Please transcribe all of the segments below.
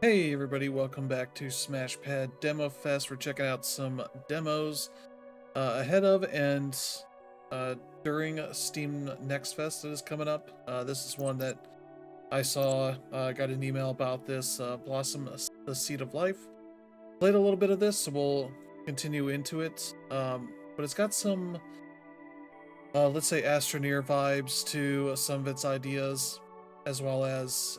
Hey everybody, welcome back to SmashPad Demo Fest. We're checking out some demos ahead of and during Steam Next Fest that is coming up. This is one that I saw, got an email about this, Blossom the Seed of Life. Played a little bit of this, so we'll continue into it. But it's got some, let's say, Astroneer vibes to some of its ideas, as well as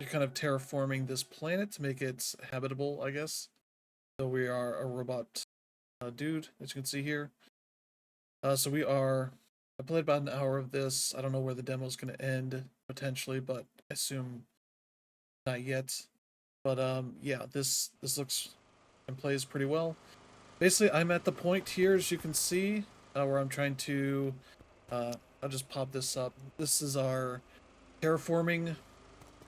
you're kind of terraforming this planet to make it habitable, I guess. So we are a robot dude, as you can see here. So we are. I played about an hour of this. I don't know where the demo's going to end potentially, but I assume not yet. But yeah, this looks and plays pretty well. Basically, I'm at the point here, as you can see, where I'm trying to. I'll just pop this up. This is our terraforming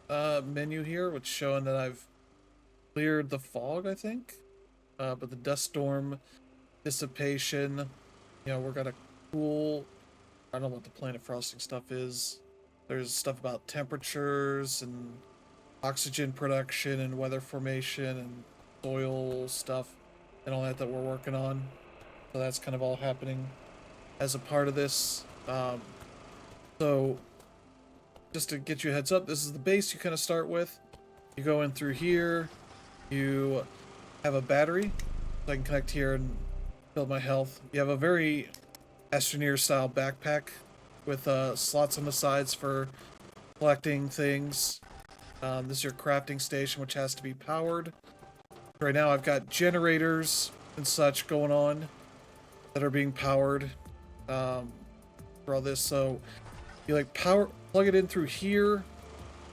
menu here, which showing that I've cleared the fog, I think. But the dust storm dissipation, we're gonna cool. I don't know what the planet frosting stuff is. There's stuff about temperatures and oxygen production and weather formation and soil stuff and all that we're working on. So that's kind of all happening as a part of this. So just to get you a heads up, this is the base you kind of start with. You go in through here. You have a battery, so I can connect here and build my health. You have a very Astroneer style backpack with slots on the sides for collecting things. This is your crafting station, which has to be powered. Right now I've got generators and such going on that are being powered for all this. So you plug it in through here.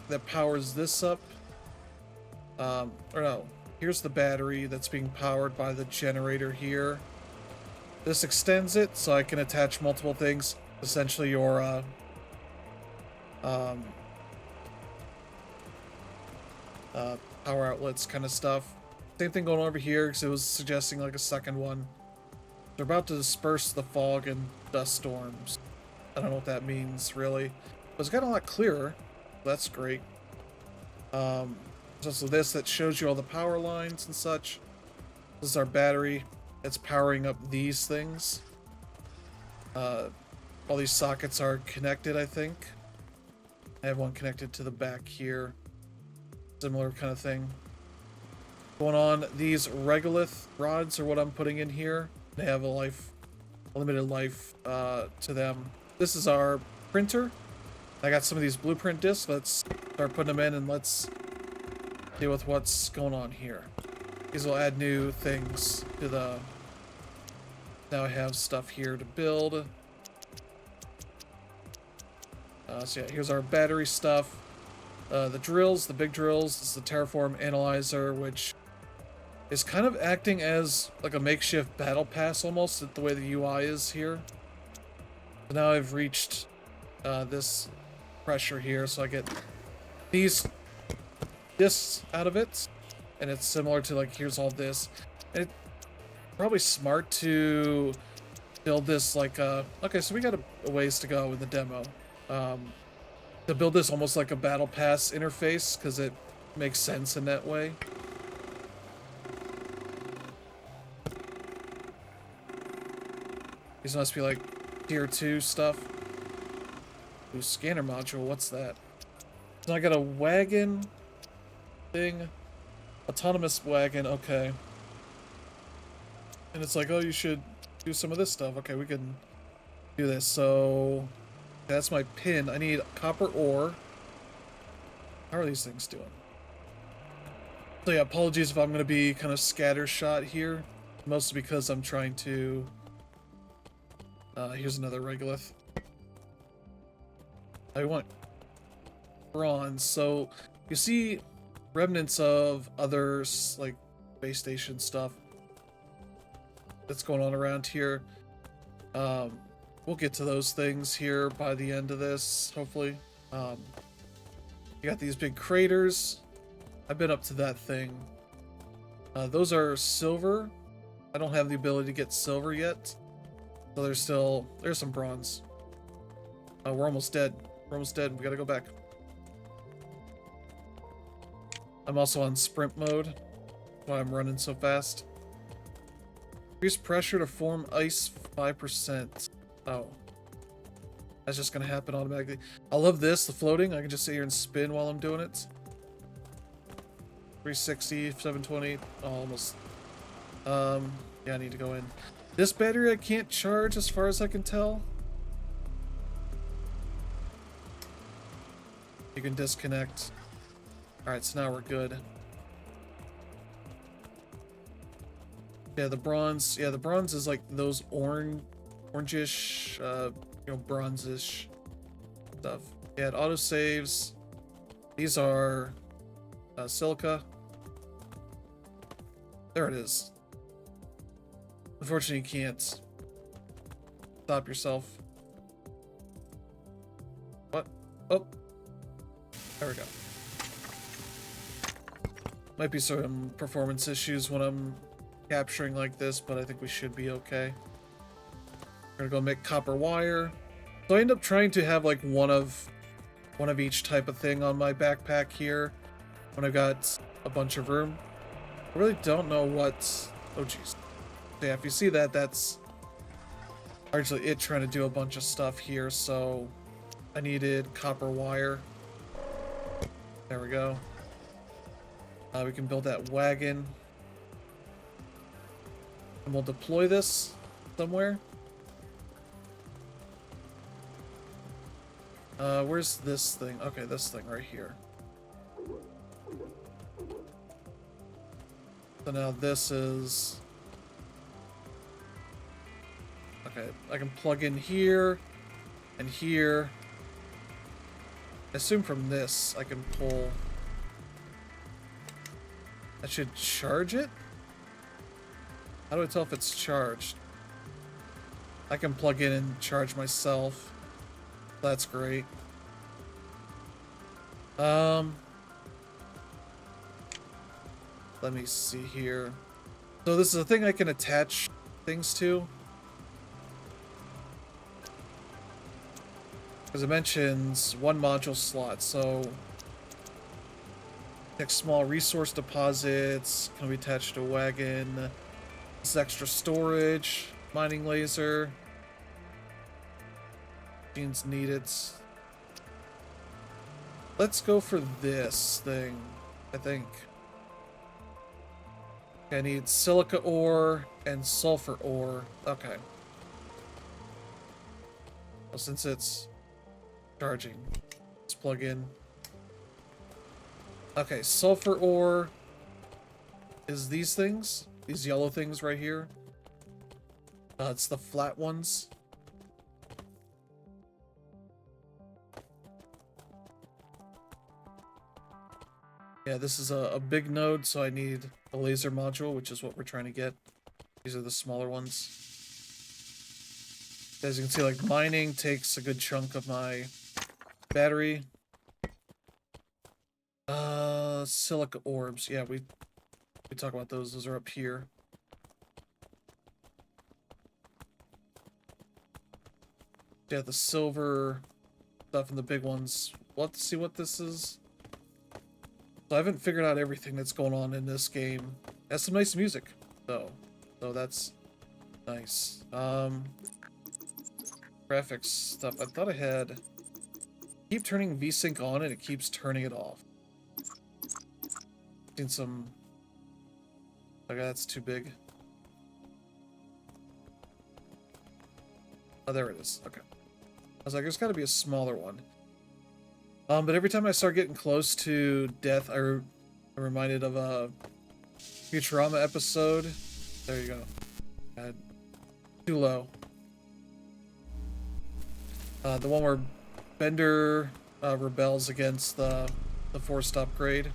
That powers this up. Or no, here's the battery that's being powered by the generator here. This extends it so I can attach multiple things. Essentially your power outlets kind of stuff. Same thing going on over here because it was suggesting like a second one. They're about to disperse the fog and dust storms. I don't know what that means really, but it's gotten a lot clearer. That's great. There's also this that shows you all the power lines and such. This is our battery. It's powering up these things. All these sockets are connected, I think. I have one connected to the back here. Similar kind of thing. Going on, these regolith rods are what I'm putting in here. They have a limited life to them. This is our printer. I got some of these blueprint discs. Let's start putting them in and let's deal with what's going on here. These will add new things to the... Now I have stuff here to build. So yeah, here's our battery stuff. The drills, the big drills, this is the terraform analyzer, which is kind of acting as like a makeshift battle pass almost, the way the UI is here. So now I've reached this pressure here, so I get these discs out of it, and it's similar to like, here's all this. And it's probably smart to build this like okay, so we got a ways to go in the demo. To build this almost like a battle pass interface, because it makes sense in that way. These must be like tier 2 stuff. Ooh, scanner module, what's that? So I got a wagon thing. Autonomous wagon, okay. And it's like, oh, you should do some of this stuff. Okay, we can do this. So that's my pin. I need copper ore. How are these things doing? So yeah, apologies if I'm going to be kind of scattershot here. Mostly because I'm trying to... here's another regolith. I want bronze. So you see remnants of other like base station stuff that's going on around here. We'll get to those things here by the end of this, hopefully. You got these big craters. I've been up to that thing. Those are silver. I don't have the ability to get silver yet. So there's some bronze. We're almost dead. We're almost dead. We gotta go back. I'm also on sprint mode. That's why I'm running so fast. Increase pressure to form ice 5%. Oh. That's just gonna happen automatically. I love this, the floating. I can just sit here and spin while I'm doing it. 360, 720, almost. Yeah, I need to go in. This battery I can't charge as far as I can tell. You can disconnect. Alright, so now we're good. Yeah, the bronze. Yeah, the bronze is like those orangish, bronzish stuff. Yeah, it autosaves. These are silica. There it is. Unfortunately, you can't stop yourself. What? Oh. There we go. Might be some performance issues when I'm capturing like this, but I think we should be okay. We're gonna go make copper wire. So I end up trying to have like one of each type of thing on my backpack here when I've got a bunch of room. I really don't know what... Oh jeez. Yeah, if you see that, that's largely it trying to do a bunch of stuff here, so I needed copper wire. There we go. We can build that wagon. And we'll deploy this somewhere. Where's this thing? Okay, this thing right here. So now this is... Okay, I can plug in here and here. I assume from this I can pull... That should charge it? How do I tell if it's charged? I can plug in and charge myself. That's great. Let me see here. So this is a thing I can attach things to. Because it mentions one module slot, so next small resource deposits can be attached to a wagon. This is extra storage, mining laser. Machines need it. Let's go for this thing, I think. I need silica ore and sulfur ore. Okay. Well, since it's charging, let's plug in. Okay, sulfur ore is these things. These yellow things right here. It's the flat ones. Yeah, this is a big node, so I need a laser module, which is what we're trying to get. These are the smaller ones. As you can see, like, mining takes a good chunk of my battery. Silica orbs. Yeah, we talk about those. Those are up here. Yeah, the silver stuff and the big ones. We'll have to see what this is. So I haven't figured out everything that's going on in this game. It has some nice music, though. So that's nice. Graphics stuff. I thought I had... Keep turning VSync on and it keeps turning it off. Seen some... Okay, that's too big. Oh, there it is. Okay. I was like, there's got to be a smaller one. But every time I start getting close to death, I'm reminded of a Futurama episode. There you go. Too low. The one where Bender rebels against the forced upgrade.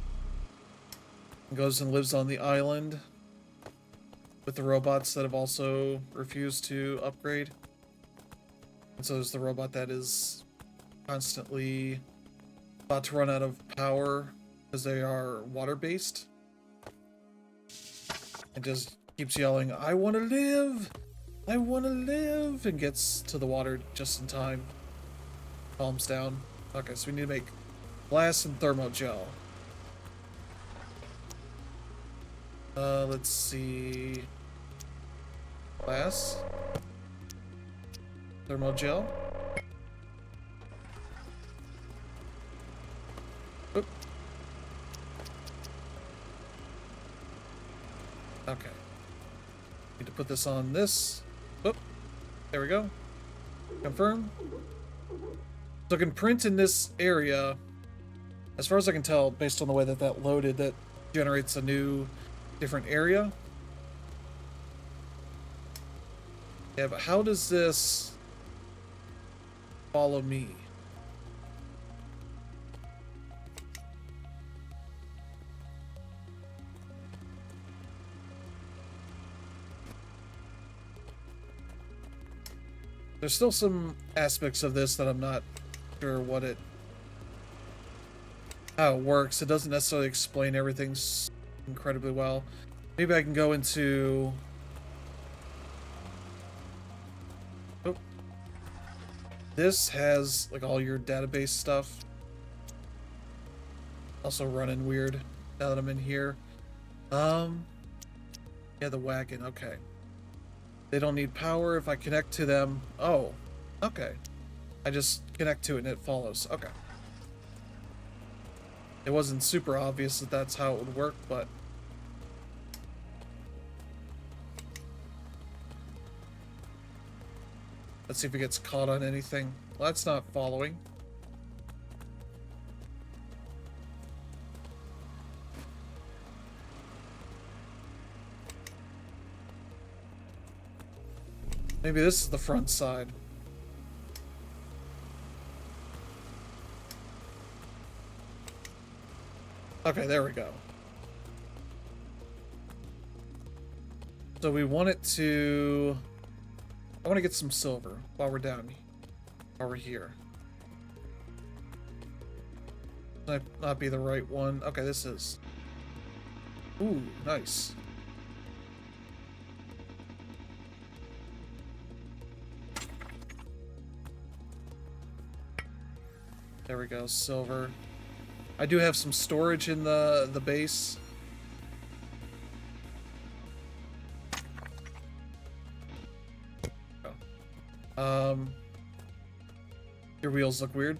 And goes and lives on the island with the robots that have also refused to upgrade. And so there's the robot that is constantly about to run out of power because they are water-based. And just keeps yelling, "I want to live! I want to live!" and gets to the water just in time. Calms down. Okay, so we need to make glass and thermogel. Let's see. Glass. Thermal gel. Oop. Okay. Need to put this on this. Oop. There we go. Confirm. So I can print in this area. As far as I can tell, based on the way that that loaded, that generates a new, different area. Yeah, but how does this follow me? There's still some aspects of this that I'm not sure how it works. It doesn't necessarily explain everything incredibly well. Maybe I can go into... Oh. This has like all your database stuff. Also running weird now that I'm in here. Yeah, the wagon, okay. They don't need power if I connect to them. Oh, okay. I just connect to it and it follows. Okay. It wasn't super obvious that that's how it would work, but... Let's see if it gets caught on anything. Well, that's not following. Maybe this is the front side. Okay, there we go. So we want it to... I want to get some silver while we're down, while we're here. Might not be the right one. Okay, this is. Ooh, nice. There we go, silver. I do have some storage in the base. Your wheels look weird.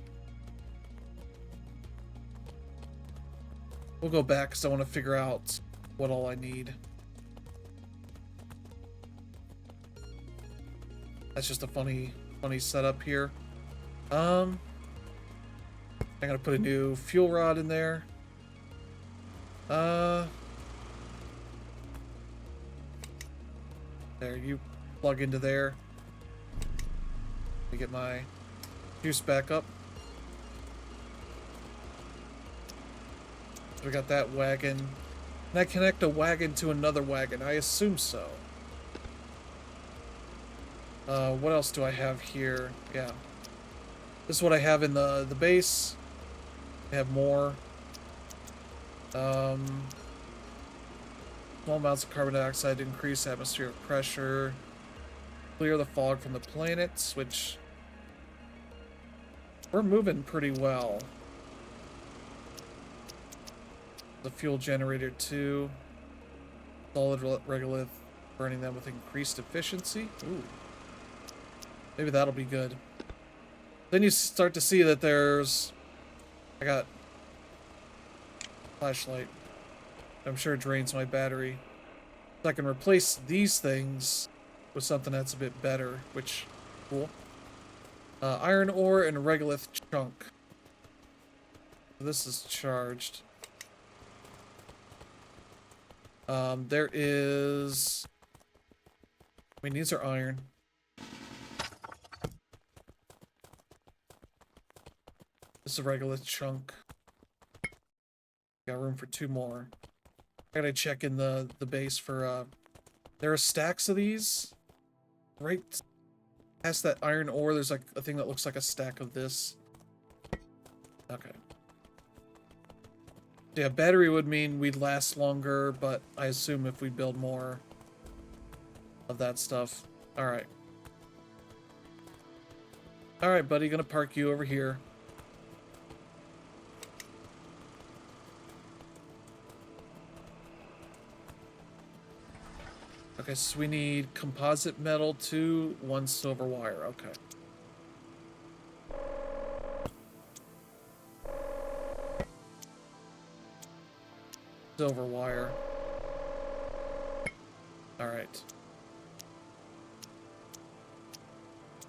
We'll go back because I want to figure out what all I need. That's just a funny setup here. I'm gonna put a new fuel rod in there. There, you plug into there. Let me get my juice back up. We got that wagon. Can I connect a wagon to another wagon? I assume so. What else do I have here? Yeah. This is what I have in the base. I have more. Small amounts of carbon dioxide to increase atmospheric pressure. Clear the fog from the planets, which... We're moving pretty well. The fuel generator too. Solid regolith, burning them with increased efficiency. Ooh. Maybe that'll be good. Then you start to see that there's... I got... flashlight. I'm sure it drains my battery. So I can replace these things with something that's a bit better, which... Cool. Iron ore and a regolith chunk. This is charged. There is... I mean, these are iron. This is a regolith chunk. Got room for 2 more. I gotta check in the base for, there are stacks of these. Right past that iron ore, there's like a thing that looks like a stack of this. Okay. Yeah, battery would mean we'd last longer, but I assume if we build more of that stuff. Alright. Alright, buddy, gonna park you over here. Okay, so we need composite metal 2, 1 silver wire. Okay. Silver wire. Alright.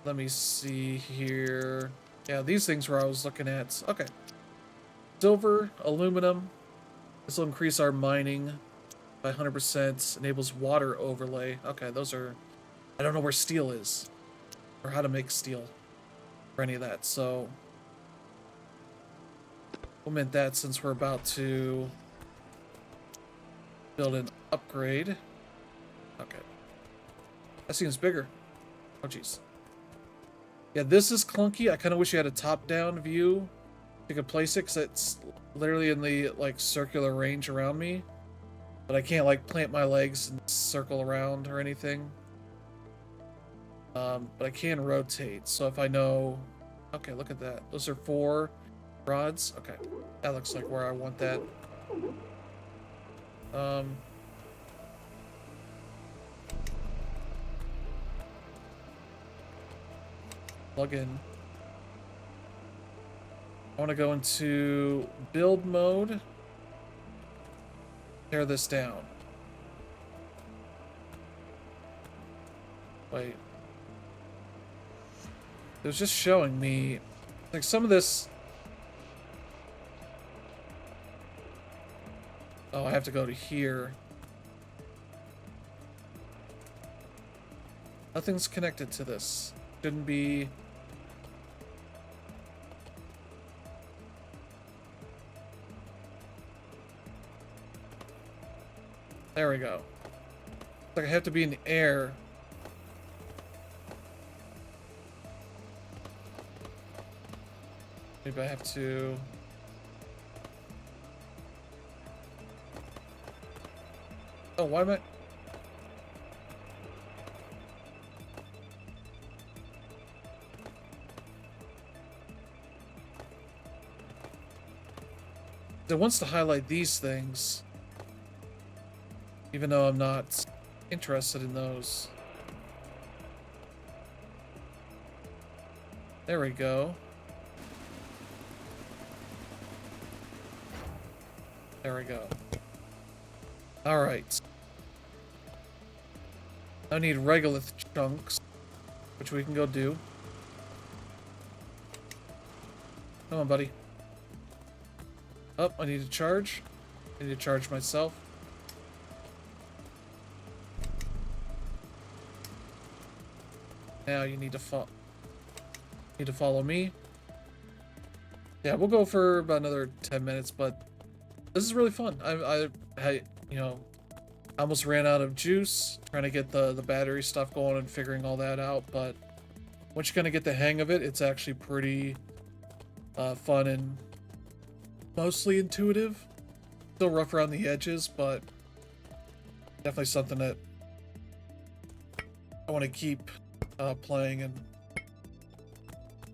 Let me see here. Yeah, these things were I was looking at. Okay. Silver, aluminum. This will increase our mining by 100%. Enables water overlay. Okay, those are... I don't know where steel is. Or how to make steel. Or any of that, so... we'll mint that since we're about to... build an upgrade. Okay. That seems bigger. Oh, jeez. Yeah, this is clunky. I kind of wish you had a top-down view. You could place it, because it's literally in the, like, circular range around me. But I can't, like, plant my legs and circle around or anything. But I can rotate, so if I know... Okay, look at that. Those are 4 rods. Okay. That looks like where I want that. Plug in. I want to go into build mode. Tear this down. Wait. It was just showing me, like, some of this... Oh, I have to go to here. Nothing's connected to this. Shouldn't be... There we go. It's like I have to be in the air. Maybe I have to... Oh, why am I... It wants to highlight these things. Even though I'm not interested in those. There we go. There we go. Alright. I need regolith chunks, which we can go do. Come on, buddy. Oh, I need to charge. I need to charge myself. Now you need to follow me. Yeah, we'll go for about another 10 minutes, but this is really fun. I you know, I almost ran out of juice trying to get the battery stuff going and figuring all that out, but once you kind of get the hang of it, it's actually pretty fun and mostly intuitive. Still rough around the edges, but definitely something that I want to keep playing, and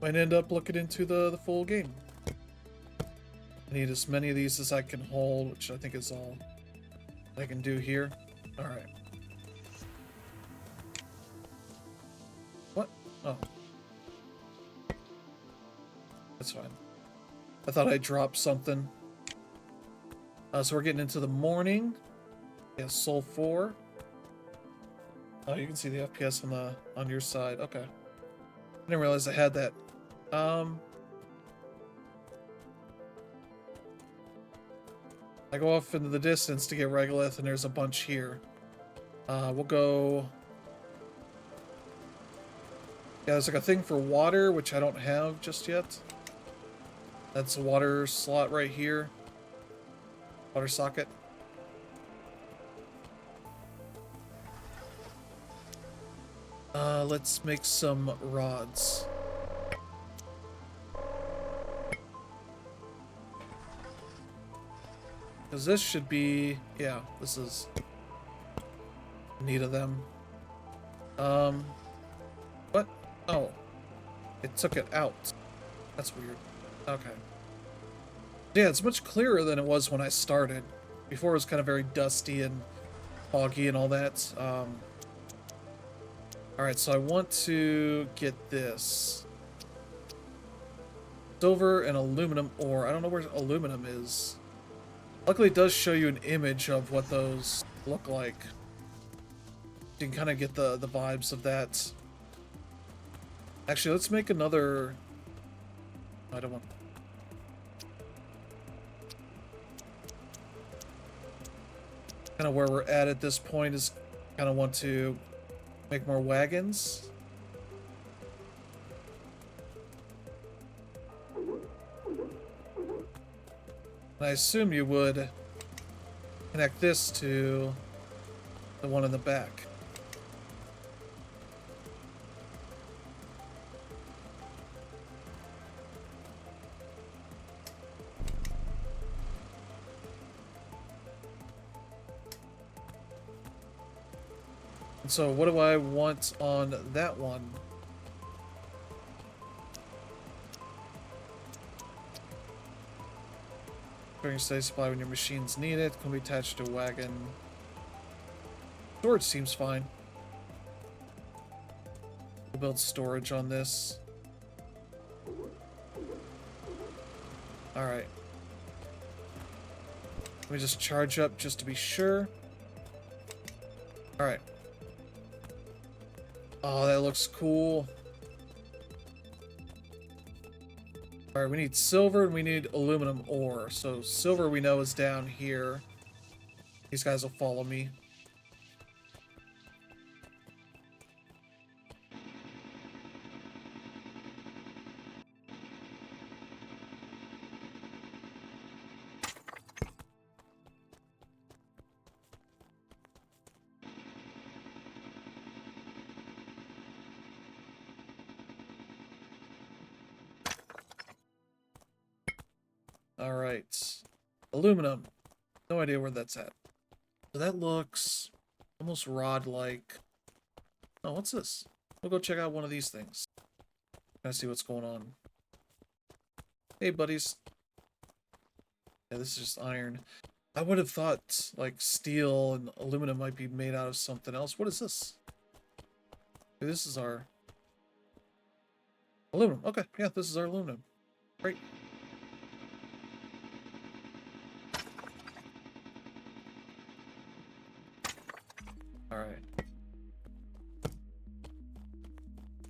might end up looking into the full game. I need as many of these as I can hold, which I think is all I can do here. Alright. What? Oh. That's fine. I thought I dropped something. So we're getting into the morning. Yeah, Soul 4. Oh, you can see the FPS on your side. Okay. I didn't realize I had that. I go off into the distance to get regolith, and there's a bunch here. We'll go... Yeah, there's like a thing for water, which I don't have just yet. That's a water slot right here. Water socket. Let's make some rods. Because this should be... Yeah, this is... neat of them. What? Oh. It took it out. That's weird. Okay. Yeah, it's much clearer than it was when I started. Before it was kind of very dusty and foggy and all that. Alright, so I want to get this. Silver and aluminum ore. I don't know where aluminum is. Luckily, it does show you an image of what those look like. You can kind of get the vibes of that. Actually, let's make another... I don't want... Kind of where we're at this point is kind of want to make more wagons. I assume you would connect this to the one in the back. And so what do I want on that one? During steady supply when your machines need it. Can be attached to a wagon. Storage seems fine. We'll build storage on this. Alright. Let me just charge up just to be sure. Alright. Oh, that looks cool. Alright, we need silver and we need aluminum ore. So silver we know is down here. These guys will follow me. Alright. Aluminum. No idea where that's at. So that looks almost rod-like. Oh, what's this? We'll go check out one of these things. Kind of see what's going on. Hey, buddies. Yeah, this is just iron. I would have thought, like, steel and aluminum might be made out of something else. What is this? Okay, this is our... aluminum. Okay, yeah, this is our aluminum. Great. Alright.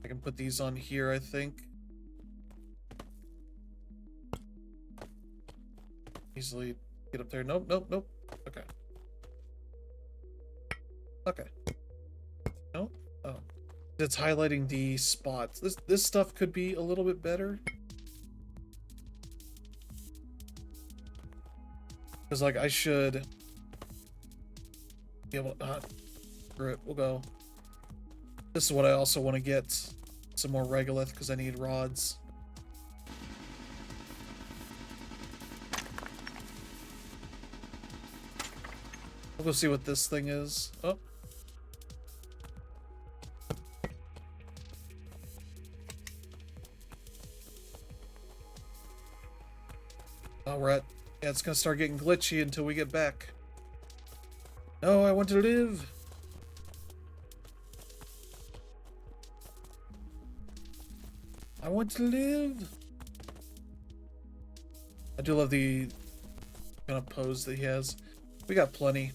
I can put these on here, I think. Easily get up there. Nope, nope, nope. Okay. Okay. Nope. Oh. It's highlighting the spots. This stuff could be a little bit better. Because, like, I should be able to... screw it, we'll go. This is what I also want to get. Some more regolith, because I need rods. We'll go see what this thing is. Oh. Oh, we're at... yeah, it's gonna start getting glitchy until we get back. No, I want to live! I want to live! I do love the kind of pose that he has. We got plenty.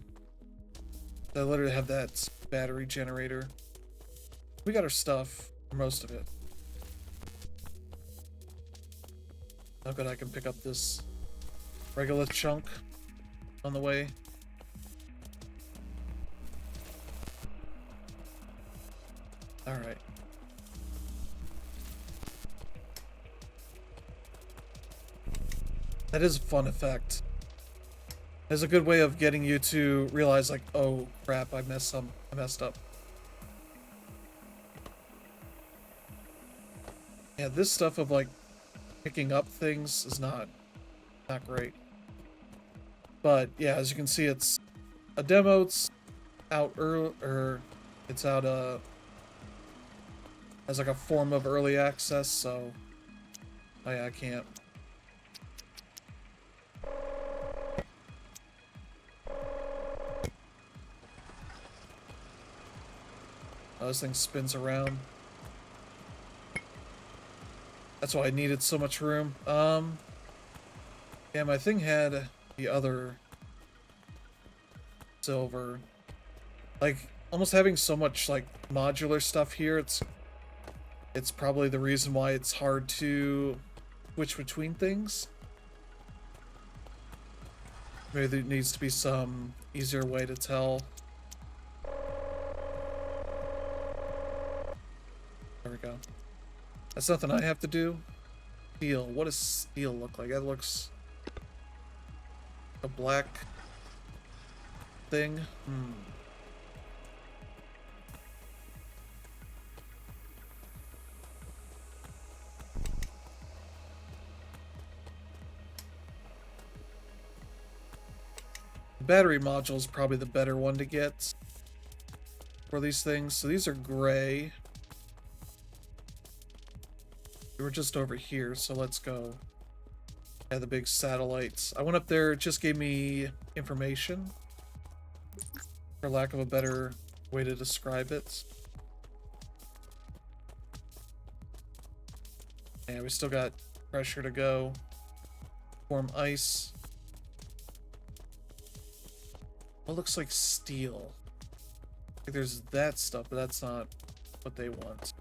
I literally have that battery generator. We got our stuff, most of it. How good I can pick up this regular chunk on the way. Alright. That is a fun effect. It's a good way of getting you to realize, like, oh crap, I messed up. Yeah, this stuff of like picking up things is not great. But yeah, as you can see, it's a demo. It's out early, or it's out as like a form of early access. So I can't. Oh, this thing spins around. That's why I needed so much room. Yeah, my thing had the other silver. Like, almost having so much, like, modular stuff here, it's probably the reason why it's hard to switch between things. Maybe there needs to be some easier way to tell. There we go. That's nothing I have to do. Steel. What does steel look like? That looks... a black thing. Battery module is probably the better one to get for these things. So these are gray. We were just over here, so let's go. Yeah, the big satellites. I went up there, it just gave me information, for lack of a better way to describe it. Yeah, we still got pressure to go. Form ice. What looks like steel? Like there's that stuff, but that's not what they want.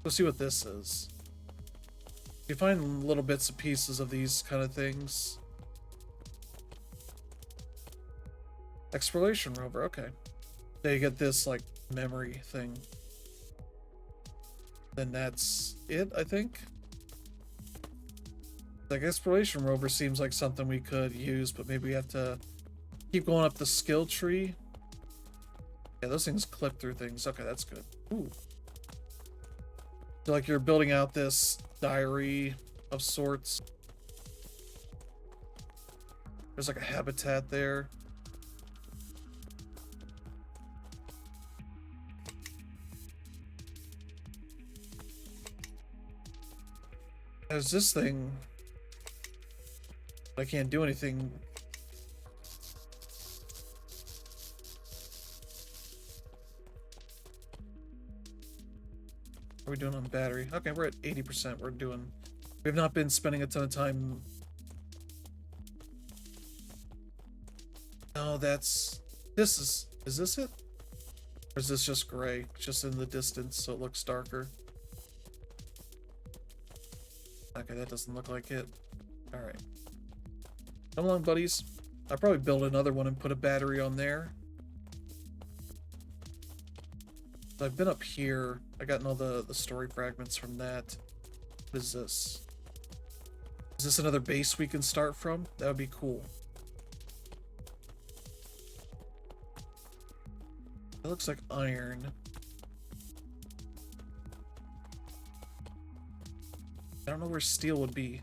Let's see what this is. You find little bits and pieces of these kind of things. Exploration rover, okay. Then you get this, like, memory thing. Then that's it, I think. Like, exploration rover seems like something we could use, but maybe we have to keep going up the skill tree. Yeah, those things clip through things. Okay, that's good. Ooh. So, like, you're building out this diary of sorts. There's, like, a habitat there. There's this thing. I can't do anything. What are we doing on battery? Okay, we're at 80%. We've not been spending a ton of time. No, is this it? Or is this just gray? Just in the distance, so it looks darker. Okay, that doesn't look like it. Alright. Come along, buddies. I'll probably build another one and put a battery on there. I've been up here. I gotten all the story fragments from that. What is this? Is this another base we can start from? That would be cool. It looks like iron. I don't know where steel would be.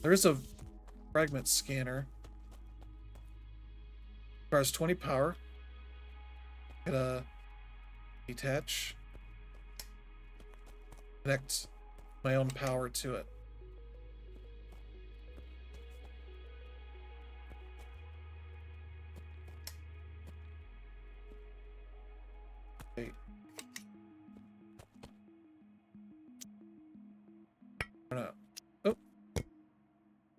There is a fragment scanner. Requires 20 power. Gotta detach. Connect my own power to it. Wait. No. Oh.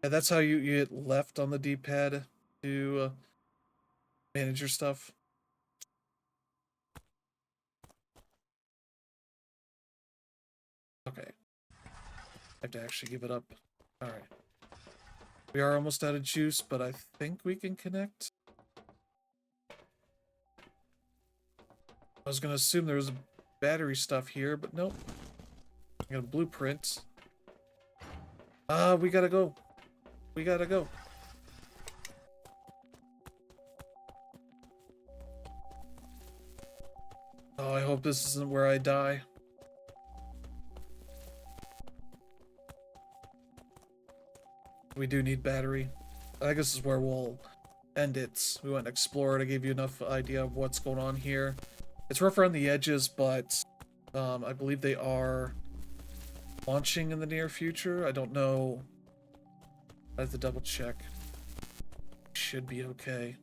Yeah, that's how you hit left on the D-pad to manage your stuff. Okay. I have to actually give it up. Alright. We are almost out of juice, but I think we can connect. I was gonna assume there was battery stuff here, but nope. I got a blueprint. We gotta go. We gotta go. Oh, I hope this isn't where I die. We do need battery. I think this is where we'll end it. We went and explored. I gave you enough idea of what's going on here. It's rough around the edges, but I believe they are launching in the near future. I don't know. I have to double check. Should be okay.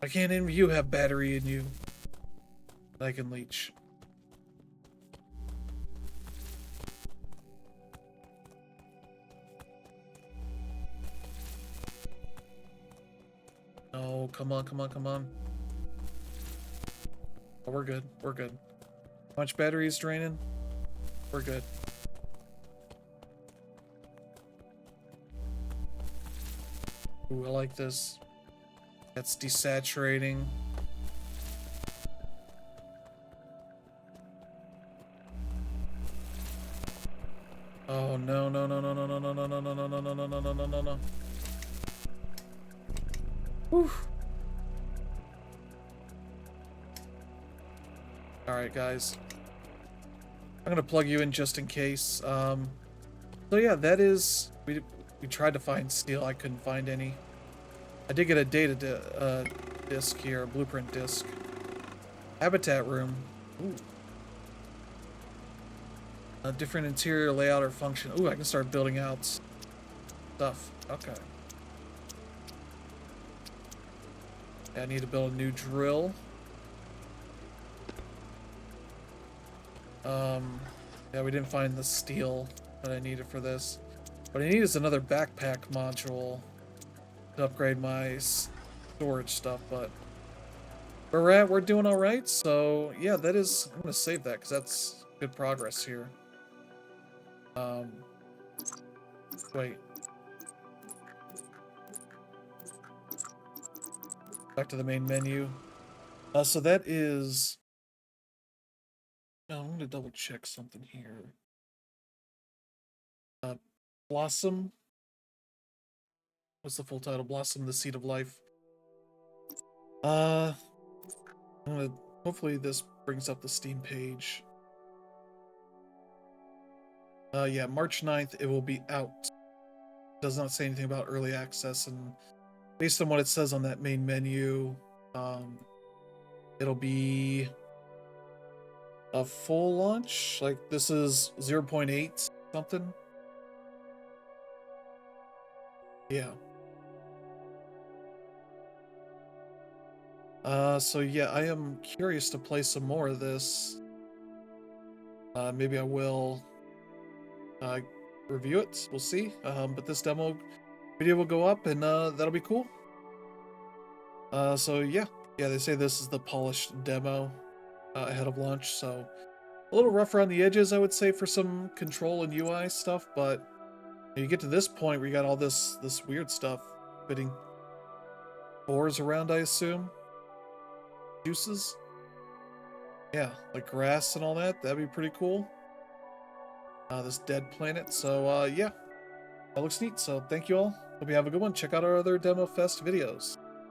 I can't even you have battery in you. I can leech. Oh, come on, come on, come on. Oh, we're good. We're good. How much battery is draining? We're good. Ooh, I like this. That's desaturating. Oh no no no no no no no no no no no no no no no no no no no. Whew. Alright guys. I'm gonna plug you in just in case. So yeah, that is we tried to find steel, I couldn't find any. I did get a data disc here, a blueprint disc. Habitat room. Ooh. A different interior layout or function. Ooh, I can start building out stuff. Okay. Yeah, I need to build a new drill. Yeah, we didn't find the steel that I needed for this. What I need is another backpack module to upgrade my storage stuff, but where we're at, we're doing all right. So yeah, that is, I'm gonna save that because that's good progress here. Wait. Back to the main menu. So that is, I'm gonna double check something here. Blossom. What's the full title? Blossom, the Seed of Life. I'm gonna, hopefully this brings up the Steam page. Yeah, March 9th, it will be out. Does not say anything about early access, and based on what it says on that main menu, it'll be a full launch. Like, this is 0.8 something. Yeah. So yeah, I am curious to play some more of this. Maybe I will review it. We'll see. But this demo video will go up, and that'll be cool. So yeah, they say this is the polished demo ahead of launch. So a little rough around the edges, I would say, for some control and UI stuff. But you get to this point where you got all this weird stuff fitting ores around, I assume. Juices. Yeah, like grass and all that. That'd be pretty cool. This dead planet. So yeah, that looks neat. So thank you all. Hope you have a good one. Check out our other Demo Fest videos.